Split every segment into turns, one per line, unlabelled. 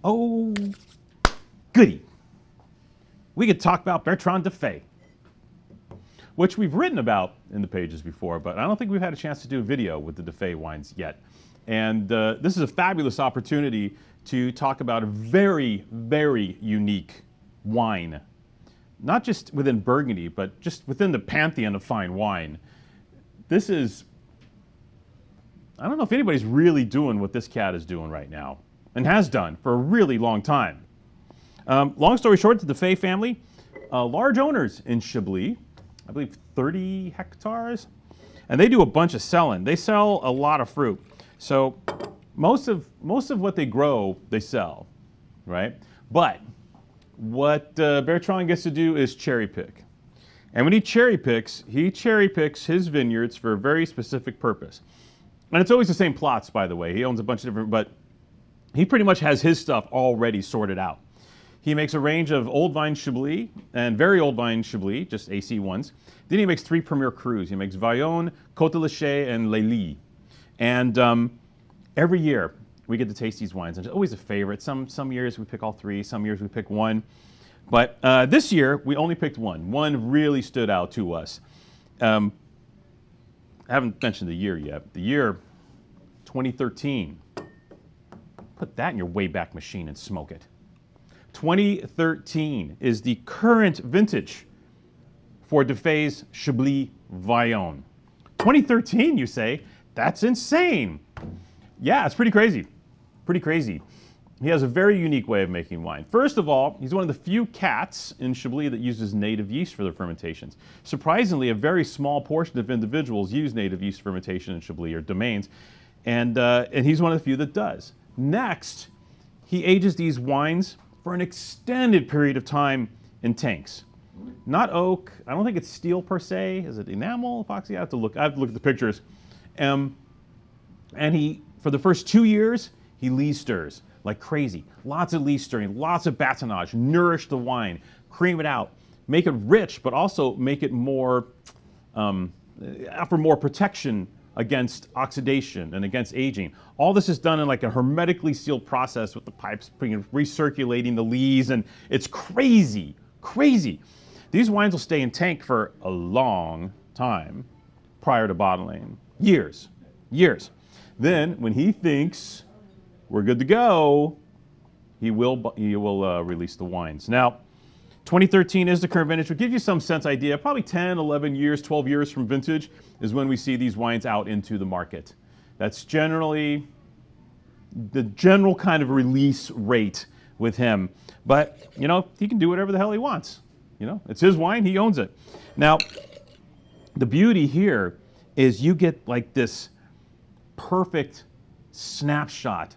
Oh, goody. We could talk about Bertrand Defaix, which we've written about in the pages before, but I don't think we've had a chance to do a video with the Defay wines yet. And this is a fabulous opportunity to talk about a very, very unique wine. Not just within Burgundy, but just within the pantheon of fine wine. This is, I don't know if anybody's really doing what this cat is doing right now, and has done for a really long time. Long story short, the Defay family, large owners in Chablis, I believe 30 hectares, and they do a bunch of selling. They sell a lot of fruit. So most of what they grow, they sell, right? But what Bertrand gets to do is cherry pick. And when he cherry picks his vineyards for a very specific purpose. And it's always the same plots, by the way. He owns a bunch of different, but he pretty much has his stuff already sorted out. He makes a range of old vine Chablis and very old vine Chablis, just AC ones. Then he makes 3 Premier Crus. He makes Vion, Côte de Lachey, and Lely. And every year we get to taste these wines. And it's always a favorite. Some years we pick all 3, some years we pick 1. But this year we only picked 1. One really stood out to us. I haven't mentioned the year yet. The year 2013. Put that in your Wayback Machine and smoke it. 2013 is the current vintage for Defay's Chablis Vaillon. 2013, you say? That's insane. Yeah, it's pretty crazy. Pretty crazy. He has a very unique way of making wine. First of all, he's one of the few cats in Chablis that uses native yeast for their fermentations. Surprisingly, a very small portion of individuals use native yeast fermentation in Chablis or domains, and he's one of the few that does. Next, he ages these wines for an extended period of time in tanks. Not oak. I don't think it's steel per se. Is it enamel, epoxy? I have to look at the pictures. And he, for the first 2 years, he lees stirs like crazy. Lots of lees stirring, lots of batonnage, nourish the wine, cream it out, make it rich, but also make it more, offer more protection against oxidation and against aging. All this is done in like a hermetically sealed process with the pipes recirculating the lees, and it's crazy, crazy. These wines will stay in tank for a long time prior to bottling. Years, years. Then, when he thinks we're good to go, he will release the wines. Now, 2013 is the current vintage. We'll give you some sense idea. Probably 10, 11 years, 12 years from vintage is when we see these wines out into the market. That's generally the general kind of release rate with him. But, you know, he can do whatever the hell he wants. You know, it's his wine, he owns it. Now, the beauty here is you get like this perfect snapshot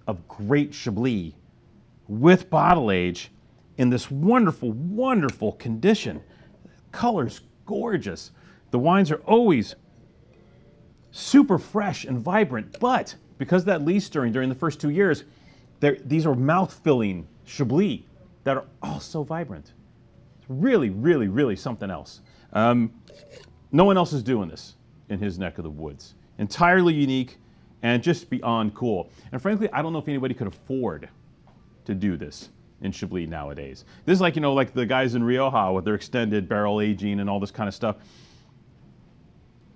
of great Chablis with bottle age in this wonderful, wonderful condition. Color's gorgeous. The wines are always super fresh and vibrant, but because of that lees stirring during the first 2 years, these are mouth-filling Chablis that are also vibrant. It's really, really, really something else. No one else is doing this in his neck of the woods. Entirely unique and just beyond cool. And frankly, I don't know if anybody could afford to do this in Chablis nowadays. This is like, you know, like the guys in Rioja with their extended barrel aging and all this kind of stuff.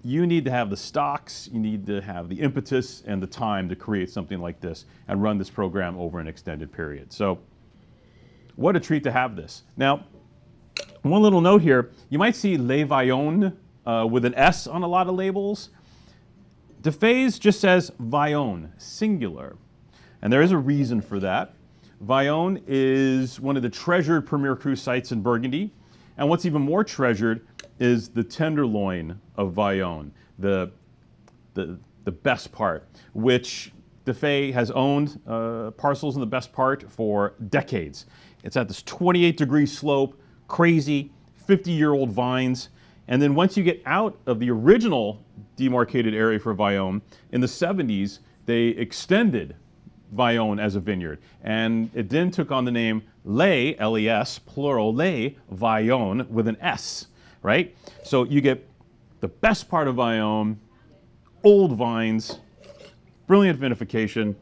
You need to have the stocks, you need to have the impetus and the time to create something like this and run this program over an extended period. So what a treat to have this. Now, one little note here, you might see Les Vion with an S on a lot of labels. Defay's just says Vion, singular. And there is a reason for that. Vion is one of the treasured Premier Cru sites in Burgundy. And what's even more treasured is the tenderloin of Vion, the best part, which Defay has owned parcels in the best part for decades. It's at this 28-degree slope, crazy, 50-year-old vines. And then once you get out of the original demarcated area for Vion, in the 70s, they extended Vion as a vineyard. And it then took on the name Les, L-E-S, plural, Les Vion with an S, right? So you get the best part of Vion, old vines, brilliant vinification.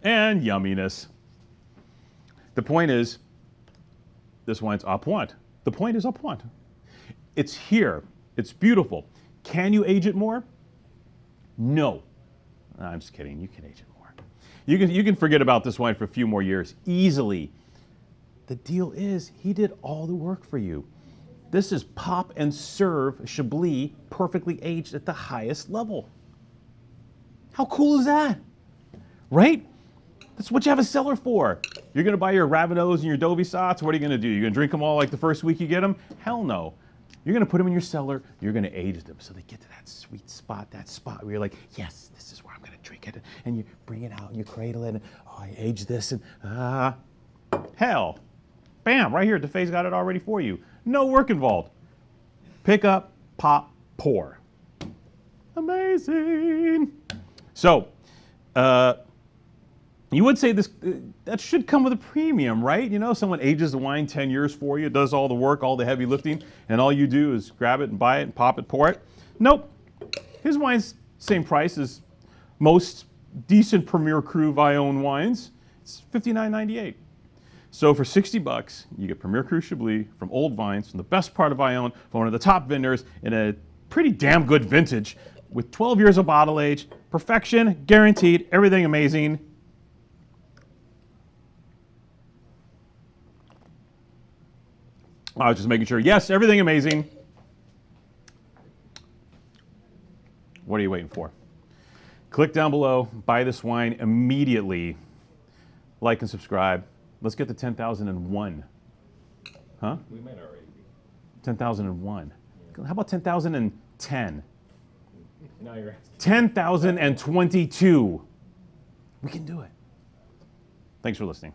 and yumminess. The point is, this wine's à point. The point is à point. It's here. It's beautiful. Can you age it more? No. I'm just kidding. You can age it more. You can forget about this wine for a few more years easily. The deal is, he did all the work for you. This is pop and serve Chablis, perfectly aged at the highest level. How cool is that? Right? That's what you have a cellar for. You're going to buy your Raveneaus and your Dauvissats. What are you going to do? You're going to drink them all like the first week you get them? Hell no. You're going to put them in your cellar. You're going to age them so they get to that sweet spot, that spot where you're like, yes, this is where I'm going to drink it. And you bring it out and you cradle it. And, oh, I age this. And hell. Bam, right here. Defay's got it already for you. No work involved. Pick up, pop, pour. Amazing. So, you would say this that should come with a premium, right? You know, someone ages the wine 10 years for you, does all the work, all the heavy lifting, and all you do is grab it and buy it and pop it, pour it. Nope. His wine's same price as most decent Premier Cru Vion wines. It's $59.98. So for $60, you get Premier Cru Chablis from old vines, from the best part of Vion, from one of the top vineyards, in a pretty damn good vintage, with 12 years of bottle age, perfection, guaranteed, everything amazing. I was just making sure. Yes, everything amazing. What are you waiting for? Click down below, buy this wine immediately. Like and subscribe. Let's get to 10,001. Huh?
We might already be.
10,001. Yeah. How about 10,010?
Now you're asking.
10,022. We can do it. Thanks for listening.